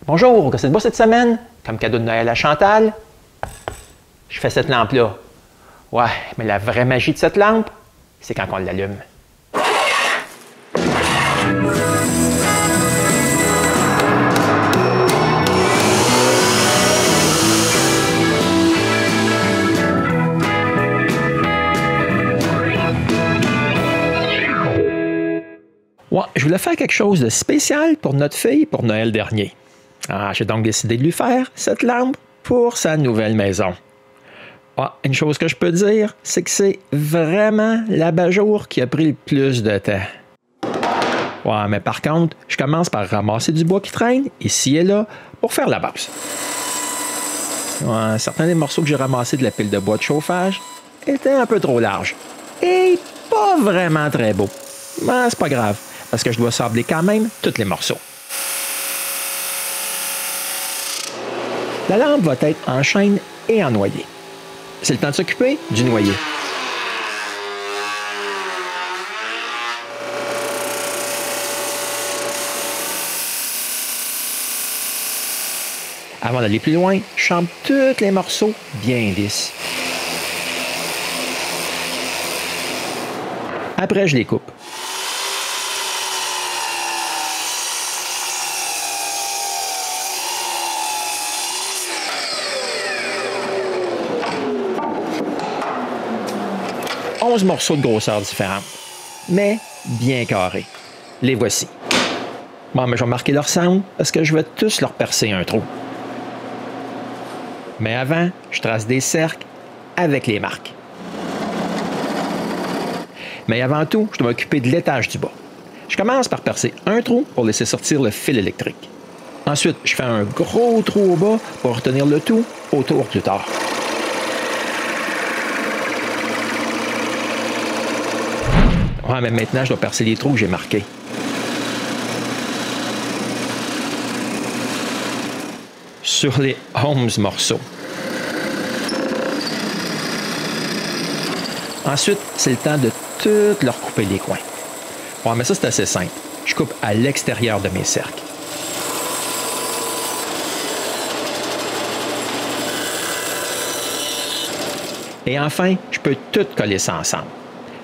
Bonjour, qu'est-ce que c'est de beau cette semaine? Comme cadeau de Noël à Chantal, je fais cette lampe-là. Ouais, mais la vraie magie de cette lampe, c'est quand on l'allume. Ouais, je voulais faire quelque chose de spécial pour notre fille pour Noël dernier. J'ai donc décidé de lui faire cette lampe pour sa nouvelle maison. Une chose que je peux dire, c'est que c'est vraiment l'abat-jour qui a pris le plus de temps. Mais par contre, je commence par ramasser du bois qui traîne, ici et là, pour faire la base. Certains des morceaux que j'ai ramassés de la pile de bois de chauffage étaient un peu trop larges et pas vraiment très beaux. Mais c'est pas grave, parce que je dois sabler quand même tous les morceaux. La lampe va être en chaîne et en noyer. C'est le temps de s'occuper du noyer. Avant d'aller plus loin, je chambre tous les morceaux bien lisses. Après, je les coupe. Morceaux de grosseur différentes, mais bien carrés. Les voici. Mais je vais marquer leur centre parce que je vais tous leur percer un trou. Mais avant, je trace des cercles avec les marques. Mais avant tout, je dois m'occuper de l'étage du bas. Je commence par percer un trou pour laisser sortir le fil électrique. Ensuite, je fais un gros trou au bas pour retenir le tout autour plus tard. Mais maintenant, je dois percer les trous que j'ai marqués. Sur les 11 morceaux. Ensuite, c'est le temps de tout leur couper les coins. Mais ça, c'est assez simple. Je coupe à l'extérieur de mes cercles. Et enfin, je peux tout coller ça ensemble.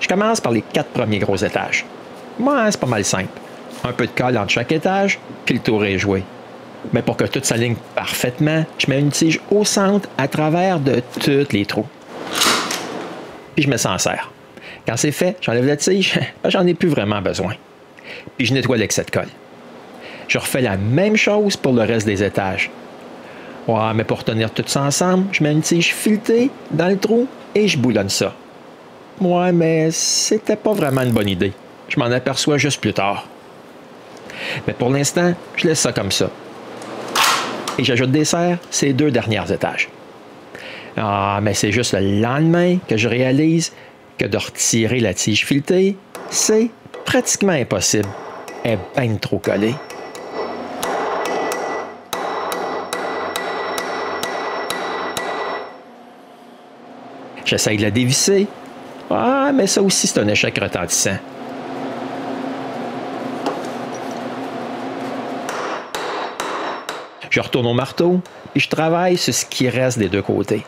Je commence par les 4 premiers gros étages. C'est pas mal simple. Un peu de colle entre chaque étage, puis le tour est joué. Mais pour que tout s'aligne parfaitement, je mets une tige au centre à travers de tous les trous. Puis je me s'en sers. Quand c'est fait, j'enlève la tige, j'en ai plus vraiment besoin. Puis je nettoie l'excès de colle. Je refais la même chose pour le reste des étages. Mais pour tenir tout ça ensemble, je mets une tige filetée dans le trou et je boulonne ça. Mais c'était pas vraiment une bonne idée. Je m'en aperçois juste plus tard. Mais pour l'instant, je laisse ça comme ça. Et j'ajoute des serres ces 2 derniers étages. Mais c'est juste le lendemain que je réalise que de retirer la tige filetée, c'est pratiquement impossible. Elle est bien trop collée. J'essaye de la dévisser. Mais ça aussi, c'est un échec retentissant. Je retourne au marteau et je travaille sur ce qui reste des 2 côtés.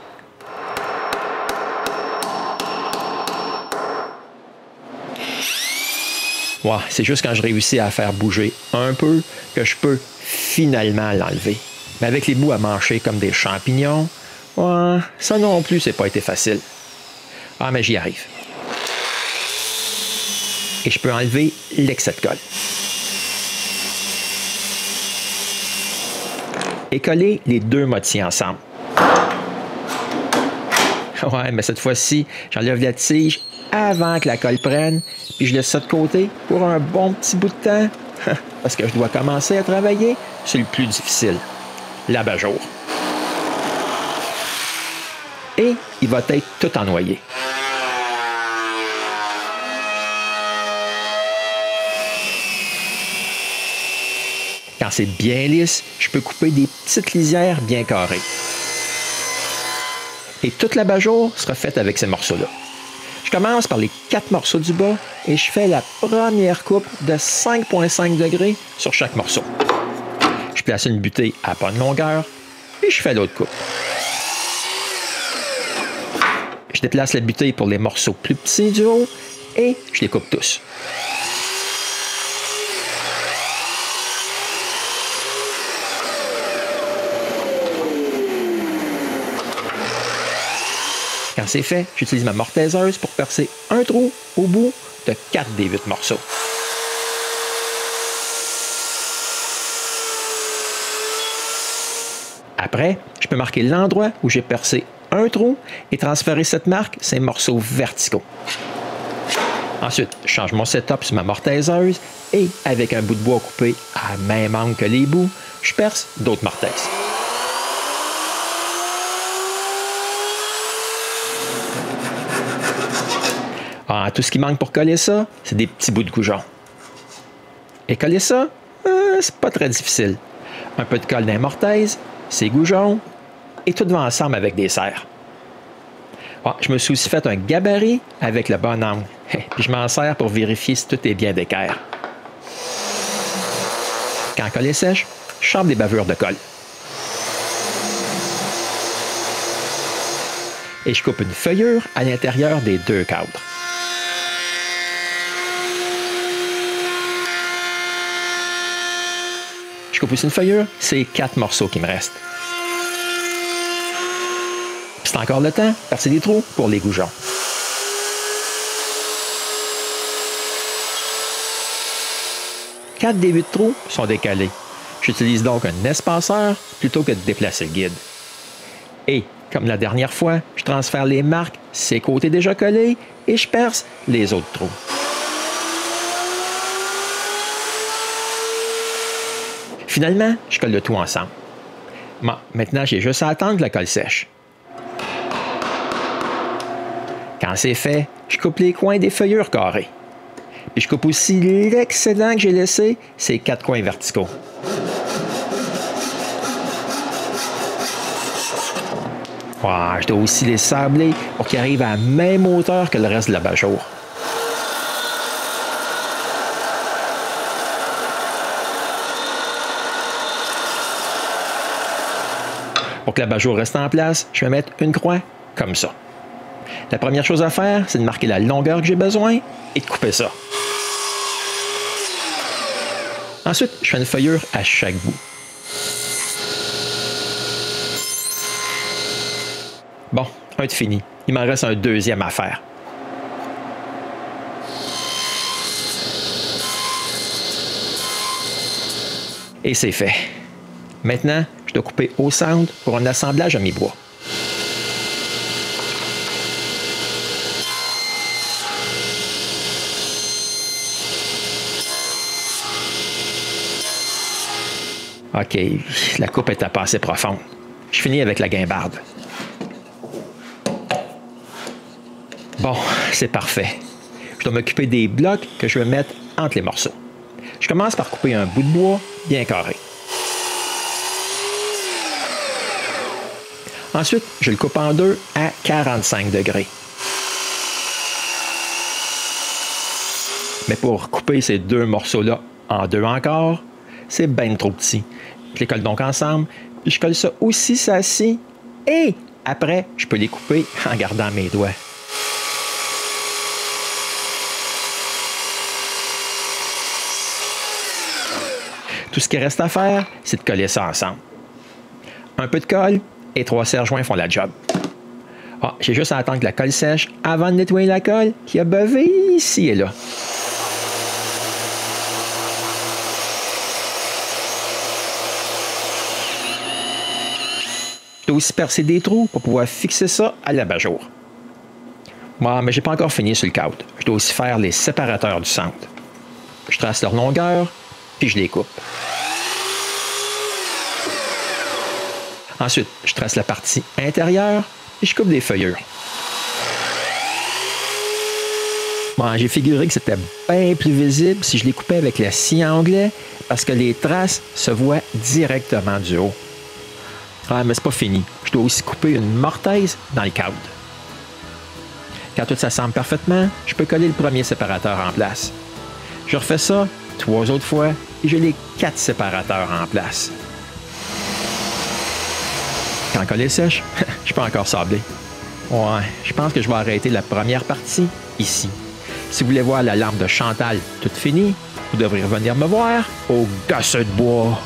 C'est juste quand je réussis à faire bouger un peu que je peux finalement l'enlever. Mais avec les bouts à mâcher comme des champignons, ça non plus, c'est pas été facile. Mais j'y arrive. Et je peux enlever l'excès de colle. Et coller les 2 moitiés ensemble. Mais cette fois-ci, j'enlève la tige avant que la colle prenne, puis je laisse ça de côté pour un bon petit bout de temps, parce que je dois commencer à travailler sur le plus difficile, l'abat-jour. Et il va être tout en noyer. Quand c'est bien lisse, je peux couper des petites lisières bien carrées. Et toute l'abat-jour sera faite avec ces morceaux-là. Je commence par les 4 morceaux du bas et je fais la première coupe de 5,5 degrés sur chaque morceau. Je place une butée à bonne longueur et je fais l'autre coupe. Je déplace la butée pour les morceaux plus petits du haut et je les coupe tous. Quand c'est fait, j'utilise ma mortaiseuse pour percer un trou au bout de 4 des 8 morceaux. Après, je peux marquer l'endroit où j'ai percé un trou et transférer cette marque sur les morceaux verticaux. Ensuite, je change mon setup sur ma mortaiseuse et avec un bout de bois coupé à même angle que les bouts, je perce d'autres mortaises. Tout ce qui manque pour coller ça, c'est des petits bouts de goujon. Et coller ça, c'est pas très difficile. Un peu de colle dans les mortaises, ces goujons, et tout va ensemble avec des serres. Je me suis aussi fait un gabarit avec le bon angle. Puis je m'en sers pour vérifier si tout est bien d'équerre. Quand la colle est sèche, je chambre des bavures de colle. Et je coupe une feuillure à l'intérieur des deux cadres. Je coupe aussi une feuillure, c'est 4 morceaux qui me restent. C'est encore le temps, percer des trous pour les goujons. Quatre des 8 trous sont décalés. J'utilise donc un espaceur plutôt que de déplacer le guide. Et, comme la dernière fois, je transfère les marques, ces côtés déjà collés, et je perce les autres trous. Finalement, je colle le tout ensemble. Bon, maintenant, j'ai juste à attendre que la colle sèche. Quand c'est fait, je coupe les coins des feuillures carrées. Puis je coupe aussi l'excédent que j'ai laissé, ces 4 coins verticaux. Je dois aussi les sabler pour qu'ils arrivent à la même hauteur que le reste de l'abat-jour. Pour que l'abat-jour reste en place, je vais mettre une croix comme ça. La première chose à faire, c'est de marquer la longueur que j'ai besoin et de couper ça. Ensuite, je fais une feuillure à chaque bout. Bon, un de fini. Il m'en reste un deuxième à faire. Et c'est fait. Maintenant, je dois couper au centre pour un assemblage à mi-bois. OK, la coupe est pas assez profonde. Je finis avec la guimbarde. Bon, c'est parfait. Je dois m'occuper des blocs que je vais mettre entre les morceaux. Je commence par couper un bout de bois bien carré. Ensuite, je le coupe en deux à 45 degrés. Mais pour couper ces deux morceaux-là en deux encore, c'est bien trop petit. Je les colle donc ensemble, puis je colle ça aussi ça-ci, et après, je peux les couper en gardant mes doigts. Tout ce qui reste à faire, c'est de coller ça ensemble. Un peu de colle et 3 serre-joints font la job. J'ai juste à attendre que la colle sèche avant de nettoyer la colle qui a bevé ici et là. Je dois aussi percer des trous pour pouvoir fixer ça à l'abat-jour. Mais je n'ai pas encore fini sur le cadre. Je dois aussi faire les séparateurs du centre. Je trace leur longueur, puis je les coupe. Ensuite, je trace la partie intérieure et je coupe des feuillures. J'ai figuré que c'était bien plus visible si je les coupais avec la scie à onglet parce que les traces se voient directement du haut. Mais c'est pas fini. Je dois aussi couper une mortaise dans le cadre. Quand tout s'assemble parfaitement, je peux coller le premier séparateur en place. Je refais ça 3 autres fois et j'ai les 4 séparateurs en place. Quand coller sèche, je peux encore sabler. Ouais, je pense que je vais arrêter la première partie ici. Si vous voulez voir la lampe de Chantal toute finie, vous devrez revenir me voir au Gosseux de bois.